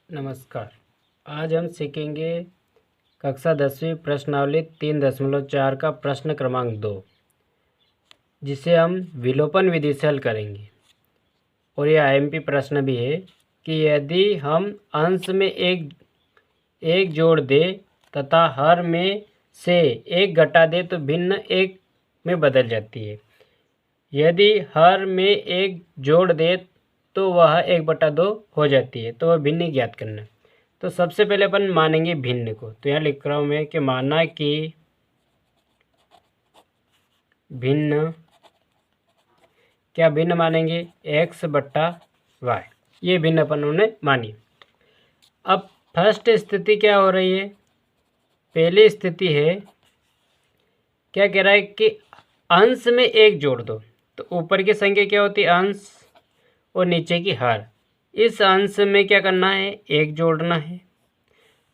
नमस्कार। आज हम सीखेंगे कक्षा 10वीं प्रश्नावली 3.4 का प्रश्न क्रमांक 2, जिसे हम विलोपन विधि से हल करेंगे। और यह आईएमपी प्रश्न भी है कि यदि हम अंश में एक जोड़ दे तथा हर में से एक घटा दे तो भिन्न एक में बदल जाती है। यदि हर में एक जोड़ दे तो वह 1/2 हो जाती है, तो वह भिन्न ज्ञात करना। तो सबसे पहले अपन मानेंगे भिन्न को। तो यहाँ लिख रहा हूँ मैं कि माना कि भिन्न, क्या भिन्न मानेंगे x/y, ये भिन्न अपन ने मानी। अब फर्स्ट स्थिति क्या हो रही है? पहली स्थिति है, क्या कह रहा है कि अंश में एक जोड़ दो। तो ऊपर की संख्या क्या होती है? अंश, और नीचे की हर। इस अंश में क्या करना है? एक जोड़ना है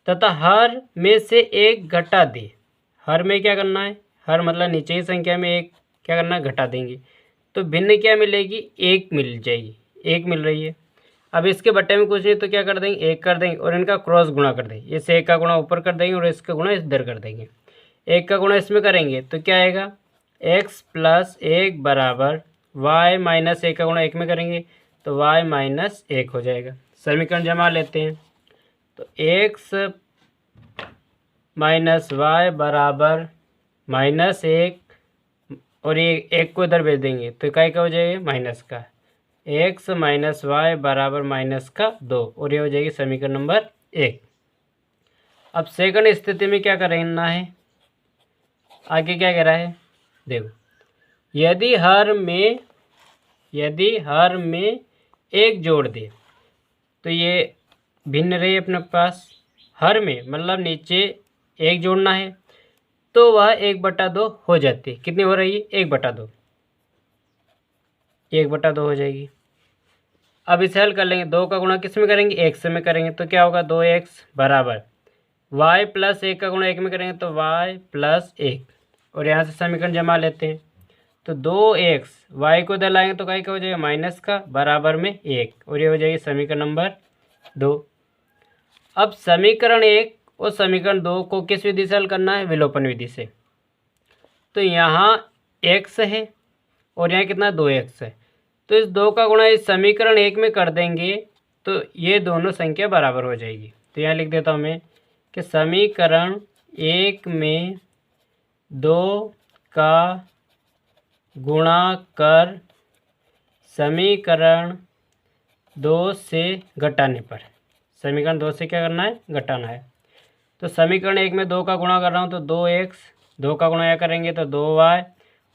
तथा हर में से एक घटा दे। हर में क्या करना है? हर मतलब नीचे की संख्या में एक क्या करना है? घटा देंगे। तो भिन्न क्या मिलेगी? एक मिल जाएगी, एक मिल रही है। अब इसके बट्टे में कुछ नहीं तो क्या कर देंगे? एक कर देंगे और इनका क्रॉस गुणा कर देंगे। इसे एक का गुणा ऊपर कर देंगे और इसका गुणा इधर कर देंगे। एक का गुणा इसमें करेंगे तो क्या आएगा? x + 1 बराबर y - 1 का गुणा एक में करेंगे तो y - 1 हो जाएगा। समीकरण जमा लेते हैं तो x - y बराबर -1, और ये एक को इधर भेज देंगे तो इकाई का हो जाएगा माइनस का। x - y बराबर -2, और ये हो जाएगी समीकरण नंबर 1। अब सेकंड स्थिति में क्या करना है? आगे क्या कह रहा है देखो, यदि हर में एक जोड़ दे तो ये भिन्न रही अपने पास। हर में मतलब नीचे एक जोड़ना है तो वह 1/2 हो जाती है। कितनी हो रही है? 1/2, 1/2 हो जाएगी। अब इसे हल कर लेंगे। 2 का गुणा किस में करेंगे? x में करेंगे तो क्या होगा? 2x बराबर y + 1 का गुणा एक में करेंगे तो y + 1, और यहाँ से समीकरण जमा लेते हैं तो 2x, y को इधर लाएंगे तो क्या हो जाएगा? माइनस का, बराबर में 1, और ये हो जाएगी समीकरण नंबर 2। अब समीकरण 1 और समीकरण 2 को किस विधि से हल करना है? विलोपन विधि से। तो यहाँ x है और यहाँ कितना? 2x है। तो इस 2 का गुणा इस समीकरण 1 में कर देंगे तो ये दोनों संख्या बराबर हो जाएगी। तो यहाँ लिख देता हूँ मैं कि समीकरण 1 में 2 का गुणा कर समीकरण 2 से घटाने पर, समीकरण 2 से क्या करना है? घटाना है। तो समीकरण 1 में 2 का गुणा कर रहा हूँ तो 2x, 2 का गुणा करेंगे तो 2y,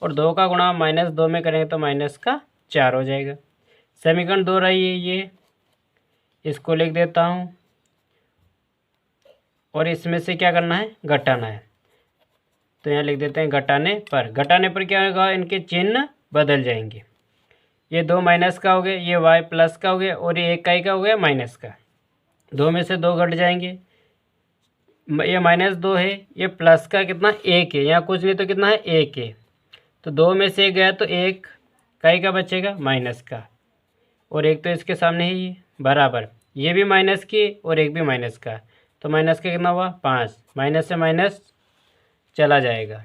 और 2 का गुणा -2 में करेंगे तो -4 हो जाएगा। समीकरण 2 रही है ये, इसको लिख देता हूँ, और इसमें से क्या करना है? घटाना है। तो यहाँ लिख देते हैं घटाने पर। घटाने पर क्या होगा? इनके चिन्ह बदल जाएंगे। ये 2 माइनस का हो गया, ये y प्लस का हो गया, और ये 1 का हो गया माइनस का। 2 में से 2 घट जाएंगे। ये -2 है, ये प्लस का कितना? 1 है। यहाँ कुछ नहीं तो कितना है? 1 है। तो 2 में से 1 गया तो 1 का बचेगा? माइनस का, और 1 तो इसके सामने ही है, बराबर ये भी माइनस की और 1 भी माइनस का। तो माइनस का कितना हुआ? 5। माइनस से माइनस चला जाएगा।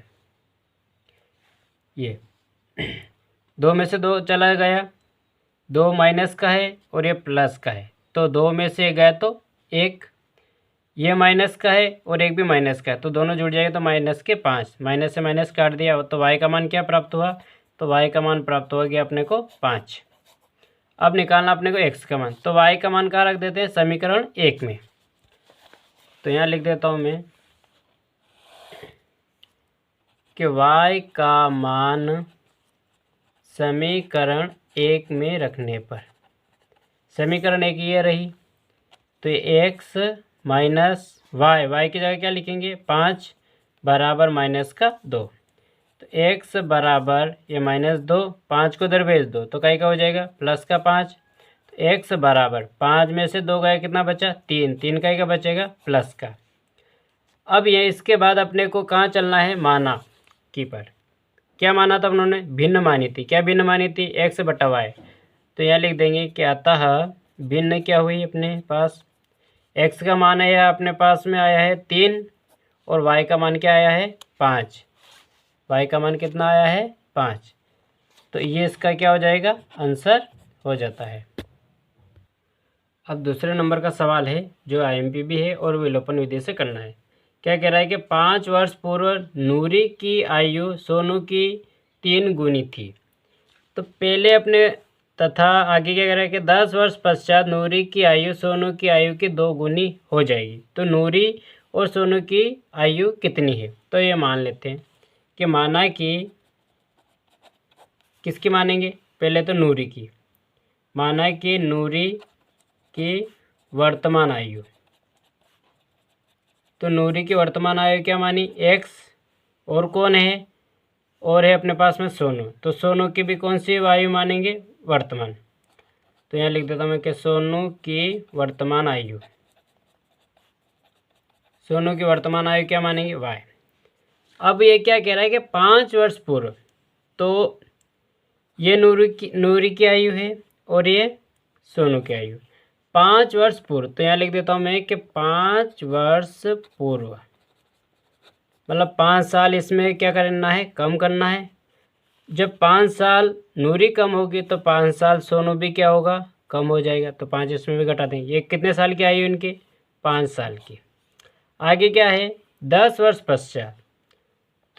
ये 2 में से 2 चला गया, 2 माइनस का है और ये प्लस का है, तो 2 में से गया तो 1, ये माइनस का है और 1 भी माइनस का है, तो दोनों जुड़ जाएगा तो -5। माइनस से माइनस काट दिया तो y का मान क्या प्राप्त हुआ? तो y का मान प्राप्त हो गया अपने को 5। अब निकालना अपने को x का मान, तो y का मान कहाँ रख देते हैं? समीकरण 1 में। तो यहाँ लिख देता हूँ मैं कि y का मान समीकरण 1 में रखने पर, समीकरण 1 ये रही, तो ये x - y की जगह क्या लिखेंगे? 5 बराबर -2। तो x बराबर ये -2, 5 को इधर भेज दो तो का हो जाएगा? +5। तो x बराबर 5 में से 2 गए, कितना बचा? 3, 3 का बचेगा? प्लस का। अब ये इसके बाद अपने को कहाँ चलना है? माना की पर। क्या माना था उन्होंने? भिन्न मानी थी। क्या भिन्न मानी थी? x/y। तो यहाँ लिख देंगे कि अतः भिन्न क्या हुई अपने पास? एक्स का मान है अपने पास में आया है 3 और वाई का मान क्या आया है 5। वाई का मान कितना आया है 5। तो ये इसका क्या हो जाएगा आंसर हो जाता है। अब दूसरे नंबर का सवाल है जो आईएमपी भी है और विलोपन विधि से करना है। क्या कह रहा है कि 5 वर्ष पूर्व नूरी की आयु सोनू की 3 गुनी थी। तो पहले अपने तथा आगे क्या कह रहा है कि 10 वर्ष पश्चात नूरी की आयु सोनू की आयु की 2 गुनी हो जाएगी। तो नूरी और सोनू की आयु कितनी है। तो ये मान लेते हैं कि माना कि किसकी मानेंगे, पहले तो नूरी की। माना कि नूरी की वर्तमान आयु, तो नूरी की वर्तमान आयु क्या मानी एक्स, और कौन है और है अपने पास में सोनू। तो सोनू की भी कौन सी आयु मानेंगे वर्तमान। तो यहाँ लिख देता हूँ मैं कि सोनू की वर्तमान आयु, सोनू की वर्तमान आयु क्या मानेंगे वाई। अब ये क्या कह रहा है कि 5 वर्ष पूर्व, तो ये नूरी की आयु है और ये सोनू की आयु 5 वर्ष पूर्व। तो यहाँ लिख देता हूँ मैं कि 5 वर्ष पूर्व मतलब 5 साल इसमें क्या करना है कम करना है। जब 5 साल नूरी कम होगी तो 5 साल सोनू भी क्या होगा कम हो जाएगा। तो 5 इसमें भी घटा देंगे। ये कितने साल की आयु इनकी 5 साल की। आगे क्या है 10 वर्ष पश्चात,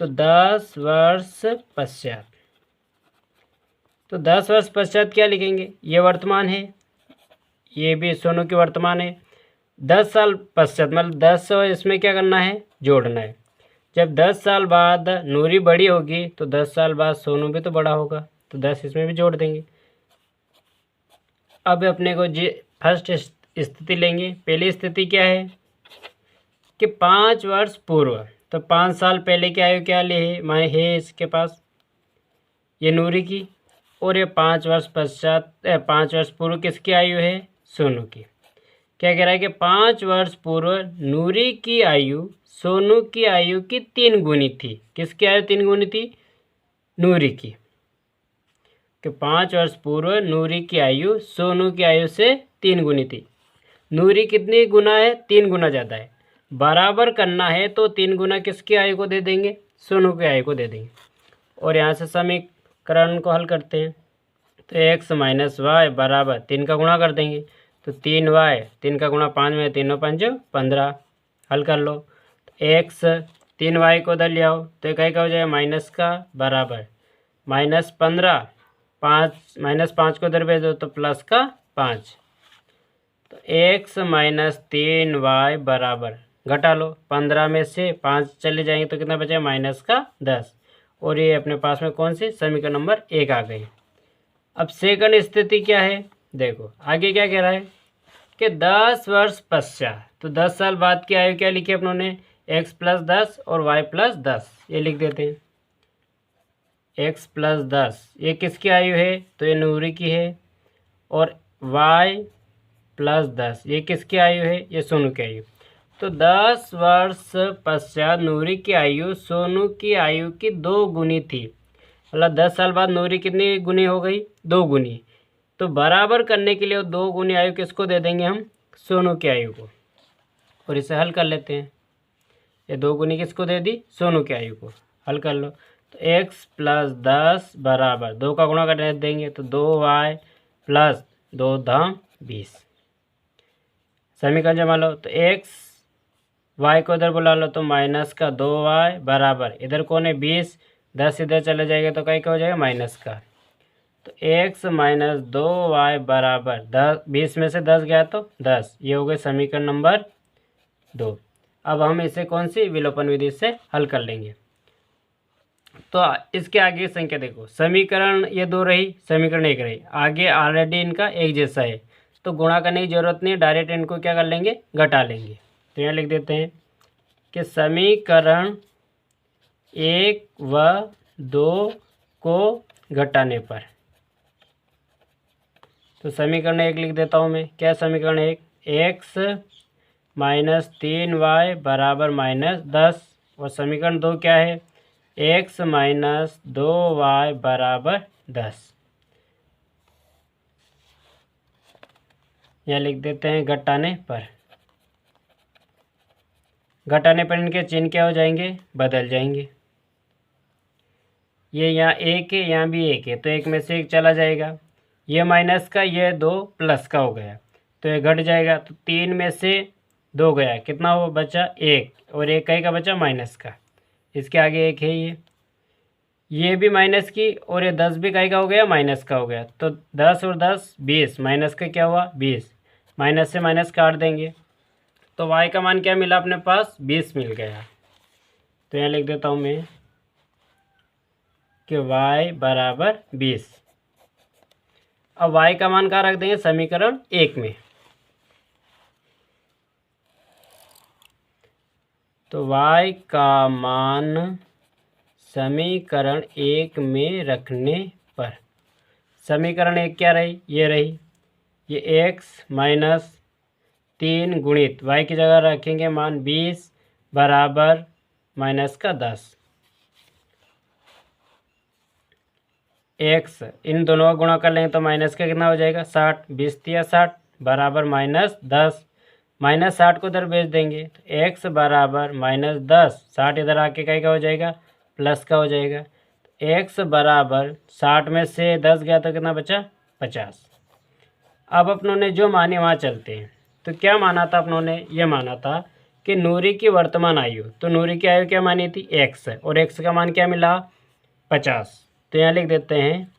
तो 10 वर्ष पश्चात, तो 10 वर्ष पश्चात क्या लिखेंगे, ये वर्तमान है, ये भी सोनू की वर्तमान है। 10 साल पश्चात मतलब 10 इसमें क्या करना है जोड़ना है। जब 10 साल बाद नूरी बड़ी होगी तो 10 साल बाद सोनू भी तो बड़ा होगा, तो 10 इसमें भी जोड़ देंगे। अब अपने को जी फर्स्ट स्थिति लेंगे। पहली स्थिति क्या है कि 5 वर्ष पूर्व, तो 5 साल पहले की आयु क्या ले है माने है इसके पास ये नूरी की, और ये 5 वर्ष पश्चात 5 वर्ष पूर्व किसकी आयु है सोनू की। क्या कह रहा है कि 5 वर्ष पूर्व नूरी की आयु सोनू की आयु की 3 गुनी थी। किसकी आयु 3 गुनी थी नूरी की। कि 5 वर्ष पूर्व नूरी की आयु सोनू की आयु से 3 गुनी थी। नूरी कितनी गुना है 3 गुना ज़्यादा है। बराबर करना है तो 3 गुना किसकी आयु को दे देंगे सोनू की आयु को दे देंगे। और यहाँ से समीकरण को हल करते हैं। तो एक्स माइनस वाई बराबर 3 का गुणा कर देंगे। तो 3y 3 का गुणा 5 में 3 5 15। हल कर लो। तो एक्स 3y को उधर ले आओ तो इकाई का हो जाएगा माइनस का बराबर -15। 5 को उधर भेज दो तो प्लस का 5। तो x माइनस 3y बराबर घटा लो 15 में से 5 चले जाएंगे तो कितना बचेगा माइनस का 10। और ये अपने पास में कौन सी समीकरण नंबर 1 आ गई। अब सेकंड स्थिति क्या है देखो आगे क्या कह रहा है कि 10 वर्ष पश्चात, तो 10 साल बाद की आयु क्या लिखी अपनों ने x + 10 और y + 10 ये लिख देते हैं। x + 10 ये किसकी आयु है तो ये नूरी की है, और y + 10 ये किसकी आयु है ये सोनू की आयु। तो 10 वर्ष पश्चात नूरी की आयु सोनू की आयु की 2 गुनी थी। मतलब 10 साल बाद नूरी कितनी गुनी हो गई 2 गुनी। तो बराबर करने के लिए 2 गुनी आयु किसको दे देंगे हम सोनू की आयु को, और इसे हल कर लेते हैं। ये 2 गुनी किसको दे दी सोनू की आयु को। हल कर लो। तो x + 10 बराबर 2 का गुणा कर देंगे तो 2y + 2 धाम 20। समीकरण जमा लो। तो x y को इधर बुला लो तो माइनस का 2y बराबर इधर कौन है 20, 10 इधर चले जाएगा तो कहीं का हो जाएगा माइनस का। तो x माइनस 2y बराबर 10, 20 में से 10 गया तो 10। ये हो गए समीकरण नंबर 2। अब हम इसे कौन सी विलोपन विधि से हल कर लेंगे। तो इसके आगे संख्या देखो समीकरण ये 2 रही, समीकरण 1 रही, आगे ऑलरेडी इनका एक जैसा है तो गुणा करने की जरूरत नहीं, डायरेक्ट इनको क्या कर लेंगे घटा लेंगे। तो यहाँ लिख देते हैं कि समीकरण 1 व 2 को घटाने पर, तो समीकरण 1 लिख देता हूँ मैं। क्या समीकरण 1 x माइनस 3y बराबर -10, और समीकरण 2 क्या है x माइनस 2y बराबर 10। यहाँ लिख देते हैं घटाने पर। घटाने पर इनके चिन्ह क्या हो जाएंगे, बदल जाएंगे। ये यहाँ एक है, यहाँ भी एक है, तो एक में से एक चला जाएगा। ये माइनस का, ये 2 प्लस का हो गया, तो ये घट जाएगा। तो 3 में से 2 गया, कितना वो बचा, 1, और एक का बचा माइनस का, इसके आगे एक है ये भी माइनस की, और ये 10 भी का हो गया, माइनस का हो गया। तो 10 और 10 20, माइनस का क्या हुआ 20, माइनस से माइनस काट देंगे, तो y का मान क्या मिला अपने पास, 20 मिल गया। तो यहाँ लिख देता हूँ मैं कि y बराबर 20। अब y का मान कहाँ रख देंगे, समीकरण 1 में। तो y का मान समीकरण 1 में रखने पर, समीकरण 1 क्या रही, ये रही, ये x माइनस 3 गुणित y की जगह रखेंगे मान 20 बराबर माइनस का 10, x इन दोनों का गुणा कर लेंगे तो माइनस का कितना हो जाएगा 60, 20 या 60 बराबर माइनस 10, माइनस 60 को उधर भेज देंगे तो x बराबर माइनस 10, 60 इधर आके का हो जाएगा, प्लस का हो जाएगा। तो x बराबर 60 में से 10 गया तो कितना बचा, 50। अब अपनों ने जो माने वहाँ चलते हैं। तो क्या माना था अपनों ने, ये माना था कि नूरी की वर्तमान आयु, तो नूरी की आयु क्या मानी थी, x, और x का मान क्या मिला, 50। तो यहाँ लिख देते हैं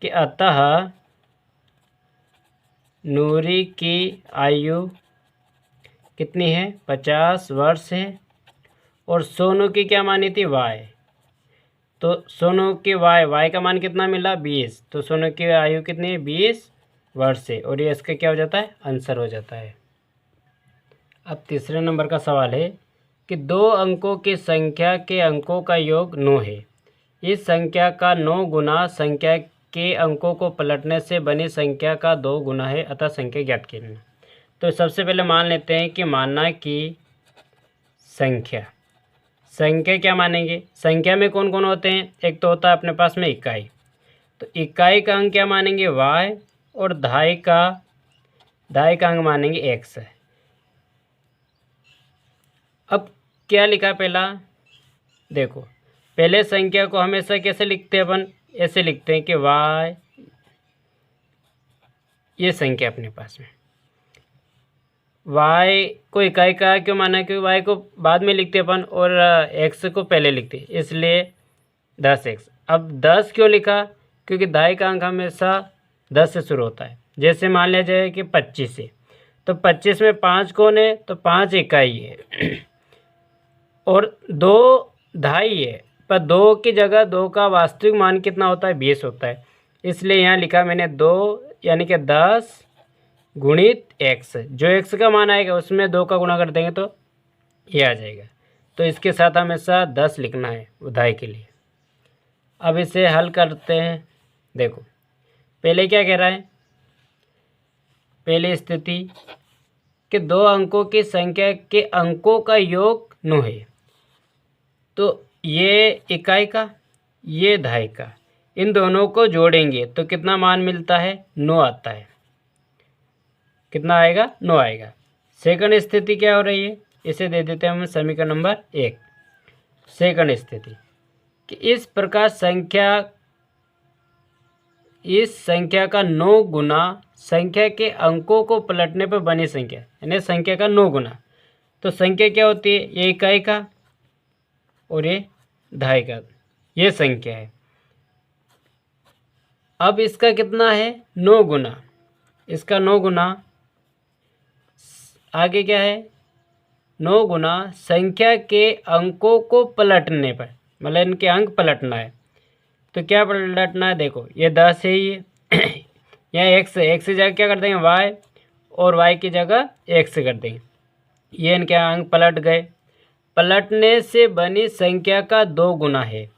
कि अतः नूरी की आयु कितनी है, 50 वर्ष है, और सोनू की क्या मानी थी, y, तो सोनू की y का मान कितना मिला, 20, तो सोनू की आयु कितनी है, 20 वर्ष है, और ये इसका क्या हो जाता है, आंसर हो जाता है। अब तीसरे नंबर का सवाल है कि 2 अंकों की संख्या के अंकों का योग 9 है। इस संख्या का 9 गुना संख्या के अंकों को पलटने से बनी संख्या का 2 गुना है, अतः संख्या ज्ञात कीजिए। तो सबसे पहले मान लेते हैं कि माना कि संख्या क्या मानेंगे, संख्या में कौन कौन होते हैं, एक तो होता है अपने पास में इकाई, तो इकाई का अंक क्या मानेंगे y, और दहाई का अंक मानेंगे x। अब क्या लिखा पहला, देखो पहले संख्या को हमेशा कैसे लिखते हैं अपन, ऐसे लिखते हैं कि y, ये संख्या अपने पास में, y को इकाई का क्यों माना, क्योंकि y को बाद में लिखते अपन और x को पहले लिखते, इसलिए 10x। अब 10 क्यों लिखा, क्योंकि दहाई का अंक हमेशा 10 से शुरू होता है। जैसे मान लिया जाए कि 25 है, तो 25 में 5 कौन है, तो 5 इकाई है, और 2 दहाई है, पर 2 की जगह 2 का वास्तविक मान कितना होता है, 20 होता है, इसलिए यहाँ लिखा मैंने 2 यानी कि 10 गुणित x, जो x का मान आएगा उसमें 2 का गुणा कर देंगे तो ये आ जाएगा। तो इसके साथ हमेशा 10 लिखना है उदाई के लिए। अब इसे हल करते हैं। देखो पहले क्या कह रहा है, पहली स्थिति कि 2 अंकों की संख्या के अंकों का योग 9 है, तो ये इकाई का, ये दहाई का, इन दोनों को जोड़ेंगे तो कितना मान मिलता है, 9 आता है। कितना आएगा, 9 आएगा। सेकंड स्थिति क्या हो रही है, इसे दे देते हैं हम समीकरण नंबर 1। सेकंड स्थिति कि इस प्रकार इस संख्या का 9 गुना संख्या के अंकों को पलटने पर बनी संख्या, यानी संख्या का 9 गुना। तो संख्या क्या होती है, ये इकाई का और ये दहाई का, ये संख्या है। अब इसका कितना है, 9 गुना, इसका 9 गुना, आगे क्या है, 9 गुना संख्या के अंकों को पलटने पर, मतलब इनके अंक पलटना है। तो क्या पलटना है, देखो ये 10 है, ये यहाँ x की जगह क्या कर देंगे y, और y की जगह x कर देंगे, ये इनके अंक पलट गए। पलटने से बनी संख्या का 2 गुना है,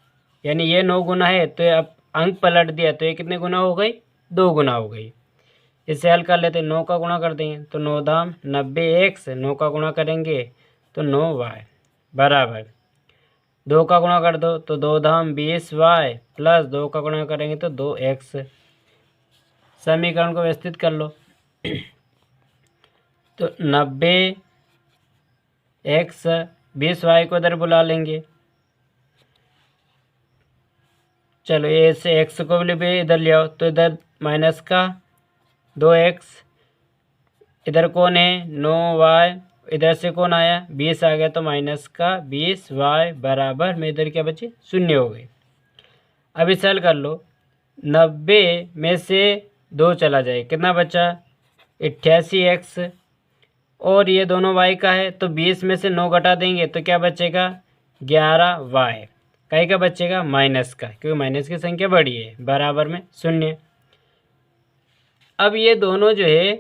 यानी ये 9 गुना है, तो अब अंक पलट दिया तो ये कितने गुना हो गई, 2 गुना हो गई। इसे हल कर लेते हैं, 9 का गुणा कर देंगे तो 9 दाम 90x, 9 का गुणा करेंगे तो 9y बराबर 2 का गुणा कर दो तो 2 धाम 20y प्लस 2 का गुणा करेंगे तो 2x। समीकरण को व्यवस्थित कर लो। तो 90 एक्स 20y को इधर बुला लेंगे। चलो ये से एक्स को भी इधर ले आओ, तो इधर माइनस का 2x, इधर कौन है 9y, इधर से कौन आया 20 आ गया, तो माइनस का 20y बराबर में इधर क्या बचे 0 हो गई। अब इसे हल कर लो, 90 में से 2 चला जाए, कितना बचा 88x, और ये दोनों y का है, तो 20 में से 9 घटा देंगे तो क्या बचेगा 11y, कई का बचेगा माइनस का, क्योंकि माइनस की संख्या बड़ी है, बराबर में 0। अब ये दोनों जो है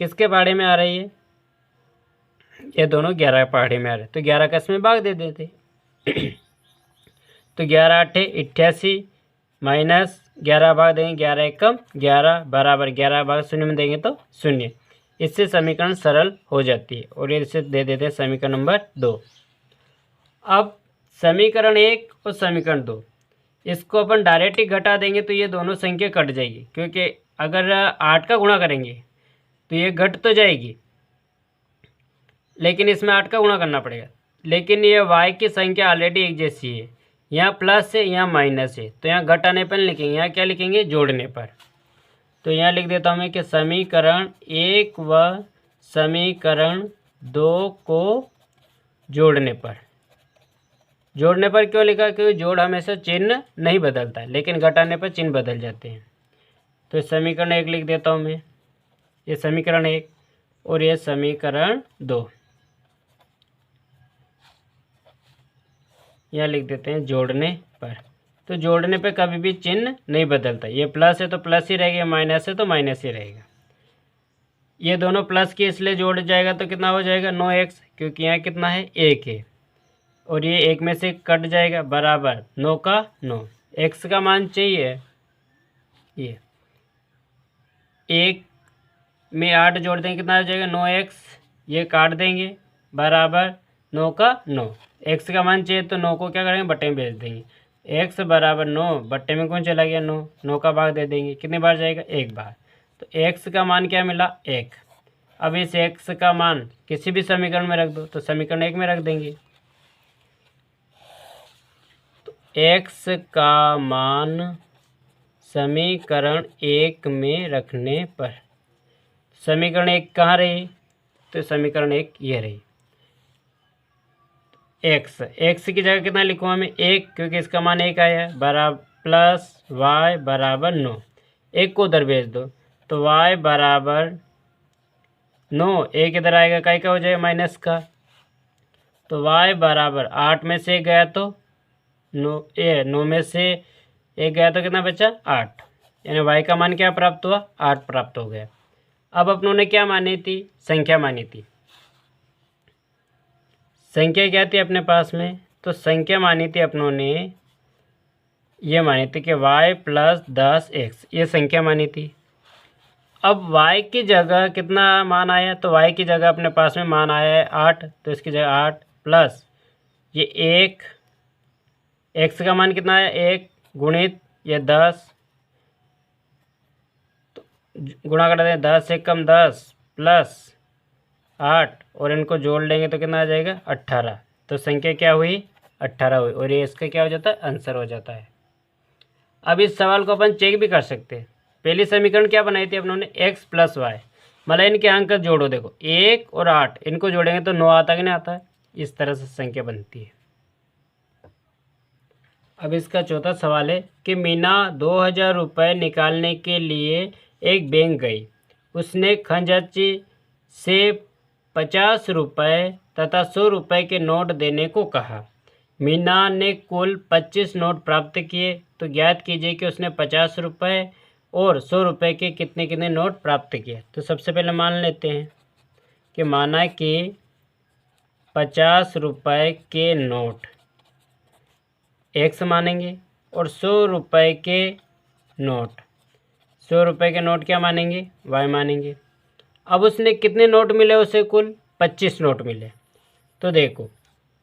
किसके पहाड़े में आ रही है, ये दोनों 11 पहाड़े में आ रहे हैं, तो 11 का इसमें भाग दे देते तो 11 8 88 माइनस 11 भाग देंगे, 11 एक कम 11 बराबर 11 भाग 0 में देंगे तो 0। इससे समीकरण सरल हो जाती है, और ये इसे दे देते हैं समीकरण नंबर 2। अब समीकरण 1 और समीकरण 2 इसको अपन डायरेक्ट ही घटा देंगे तो ये दोनों संख्या कट जाएगी, क्योंकि अगर 8 का गुणा करेंगे तो ये घट तो जाएगी, लेकिन इसमें 8 का गुणा करना पड़ेगा। लेकिन ये y की संख्या ऑलरेडी एक जैसी है, यहाँ प्लस है यहाँ माइनस है, तो यहाँ घटाने पर लिखेंगे, यहाँ क्या लिखेंगे जोड़ने पर। तो यहाँ लिख देता हूँ मैं कि समीकरण 1 व समीकरण 2 को जोड़ने पर। जोड़ने पर क्यों लिखा, क्योंकि जोड़ हमेशा चिन्ह नहीं बदलता है, लेकिन घटाने पर चिन्ह बदल जाते हैं। तो समीकरण 1 लिख देता हूँ मैं, ये समीकरण 1 और ये समीकरण 2, यहाँ लिख देते हैं जोड़ने पर। तो जोड़ने पे कभी भी चिन्ह नहीं बदलता, ये प्लस है तो प्लस ही रहेगा, माइनस है तो माइनस ही रहेगा। ये दोनों प्लस के इसलिए जोड़ जाएगा तो कितना हो जाएगा 9x, क्योंकि यहाँ कितना है 1 है, और ये 1 में से कट जाएगा बराबर 9 का 9। x का मान चाहिए, ये 1 में 8 जोड़ देंगे कितना हो जाएगा 9x, ये काट देंगे बराबर 9 का 9। x का मान चाहिए तो 9 को क्या करेंगे बट्टे में भेज देंगे, x बराबर 9 बट्टे में कौन चला गया 9, 9 का भाग दे देंगे, कितनी बार जाएगा 1 बार, तो x का मान क्या मिला 1। अब इस x का मान किसी भी समीकरण में रख दो, तो समीकरण 1 में रख देंगे, तो x का मान समीकरण 1 में रखने पर समीकरण 1 कहाँ रही, तो समीकरण 1 ये रही। x की जगह कितना लिखूँगा मैं 1, क्योंकि इसका मान 1 आया है, बराबर प्लस y बराबर 9, 1 को उधर भेज दो तो y बराबर 9, 1 इधर आएगा कई का हो जाएगा माइनस का, तो y बराबर 8 में से 1 गया तो 9 में से 1 गया तो कितना बचा 8, यानी y का मान क्या प्राप्त हुआ 8 प्राप्त हो गया। अब अपनों ने क्या मानी थी, संख्या मानी थी, संख्या क्या थी अपने पास में, तो संख्या मानी थी अपनों ने, ये मानी थी कि y प्लस 10x, ये संख्या मानी थी। अब y की जगह कितना मान आया, तो y की जगह अपने पास में मान आया है 8, तो इसकी जगह 8 प्लस ये 1, x का मान कितना है 1 गुणित ये 10, तो गुणा कर दें 10 से कम 10 प्लस 8, और इनको जोड़ लेंगे तो कितना आ जाएगा 18, तो संख्या क्या हुई 18 हुई, और ये इसका क्या हो जाता है आंसर हो जाता है। अब इस सवाल को अपन चेक भी कर सकते हैं। पहली समीकरण क्या बनाई थी अपनों ने x प्लस वाई, मतलब इनके अंक जोड़ो, देखो 1 और 8 इनको जोड़ेंगे तो 9 आता कि नहीं आता है, इस तरह से संख्या बनती है। अब इसका चौथा सवाल है कि मीना 2000 रुपये निकालने के लिए एक बैंक गई, उसने खजांची से 50 रुपये तथा 100 रुपये के नोट देने को कहा। मीना ने कुल 25 नोट प्राप्त किए, तो ज्ञात कीजिए कि उसने 50 रुपये और 100 रुपये के कितने कितने नोट प्राप्त किए। तो सबसे पहले मान लेते हैं कि माना कि 50 रुपये के नोट x मानेंगे और 100 रुपये के नोट 100 रुपये के नोट क्या मानेंगे y मानेंगे। अब उसने कितने नोट मिले उसे, कुल 25 नोट मिले। तो देखो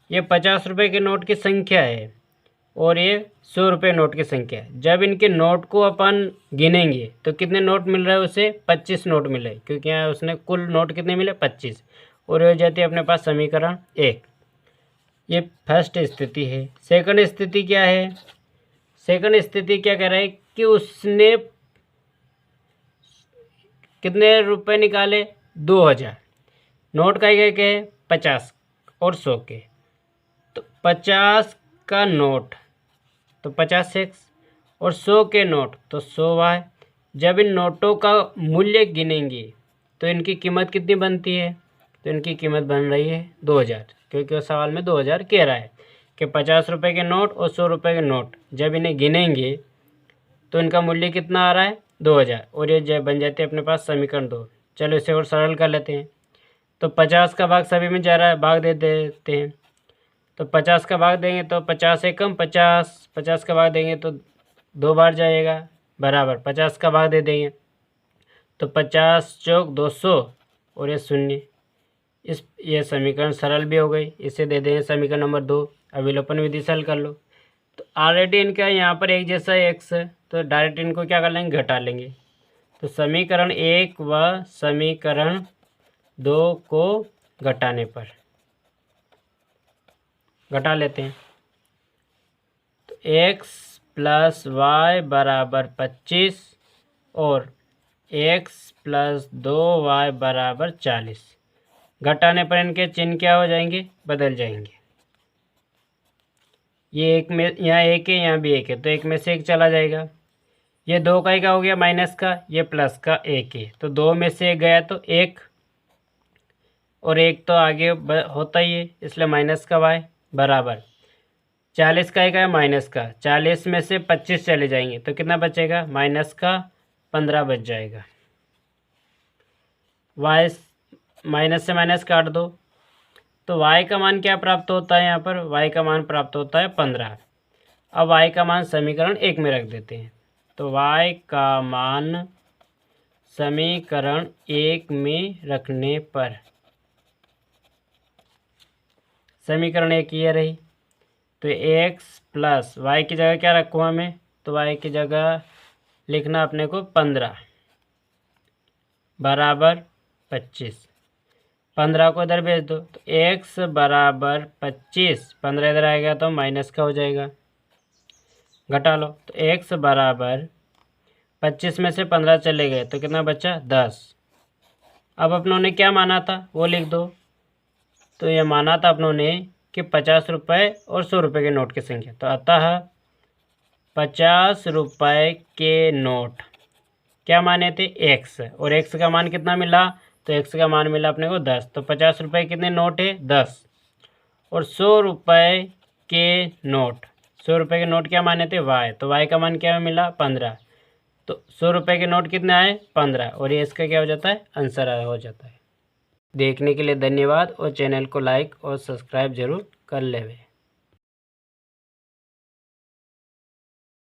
ये 50 रुपये के नोट की संख्या है और ये 100 रुपये नोट की संख्या है। जब इनके नोट को अपन गिनेंगे तो कितने नोट मिल रहे हैं उसे 25 नोट मिले, क्योंकि यहाँ उसने कुल नोट कितने मिले 25, और ये हो जाती है अपने पास समीकरण 1। ये फर्स्ट स्थिति है। सेकंड स्थिति क्या है? सेकंड स्थिति क्या कह रहा है कि उसने कितने रुपए निकाले? 2000। नोट का क्या है? 50 और 100 के। तो 50 का नोट तो 50x और 100 के नोट तो 100y। जब इन नोटों का मूल्य गिनेंगे तो इनकी कीमत कितनी बनती है? तो इनकी कीमत बन रही है 2000, क्योंकि उस सवाल में 2000 कह रहा है कि 50 रुपये के नोट और 100 रुपये के नोट जब इन्हें गिनेंगे तो इनका मूल्य कितना आ रहा है? 2000। और ये जब बन जाते हैं अपने पास समीकरण 2। चलो इसे और सरल कर लेते हैं। तो 50 का भाग सभी में जा रहा है, भाग दे देते हैं। तो 50 का भाग देंगे तो 50 एकम 50, 50 का भाग देंगे तो 2 बार जाएगा, बराबर 50 का भाग दे देंगे तो 50 चौक 200 और ये 0। ये समीकरण सरल भी हो गई। इसे दे देंगे समीकरण नंबर 2। अविलोपन विधि से हल कर लो। तो ऑलरेडी इनका यहाँ पर एक जैसा एक्स है, तो डायरेक्ट इनको क्या कर लेंगे? घटा लेंगे। तो समीकरण 1 व समीकरण 2 को घटाने पर घटा लेते हैं। तो x प्लस वाई बराबर 25 और x प्लस 2y बराबर 40। घटाने पर इनके चिन्ह क्या हो जाएंगे? बदल जाएंगे। ये एक में यहाँ एक है, यहाँ भी एक है, तो एक में से एक चला जाएगा। ये 2 का ही का हो गया माइनस का, ये प्लस का 1 है, तो 2 में से एक गया तो 1 और 1 तो आगे होता ही है, इसलिए माइनस का y बराबर 40 का एक है माइनस का, 40 में से 25 चले जाएंगे तो कितना बचेगा? माइनस का 15 बच जाएगा। y माइनस से माइनस काट दो तो y का मान क्या प्राप्त होता है? यहाँ पर y का मान प्राप्त होता है 15। अब y का मान समीकरण 1 में रख देते हैं। तो y का मान समीकरण 1 में रखने पर समीकरण 1 ये रही। तो x प्लस वाई की जगह क्या रखूँ हमें? तो y की जगह लिखना अपने को 15 बराबर 25। 15 को इधर भेज दो तो x बराबर 25, 15 इधर आएगा तो माइनस का हो जाएगा, घटा लो। तो x बराबर 25 में से 15 चले गए तो कितना बचा? 10। अब अपनों ने क्या माना था वो लिख दो। तो ये माना था अपनों ने कि 50 रुपये और 100 रुपये के नोट की संख्या। तो अतः 50 रुपये के नोट क्या माने थे? x, और x का मान कितना मिला? तो x का मान मिला अपने को 10। तो 50 रुपये कितने नोट है? 10। और 100 रुपये के नोट, 100 रुपये के नोट क्या माने थे? y, तो y का मान क्या मिला? 15। तो 100 रुपये के नोट कितने आए? 15। और ये इसका क्या हो जाता है? आंसर हो जाता है। देखने के लिए धन्यवाद और चैनल को लाइक और सब्सक्राइब जरूर कर लेवे।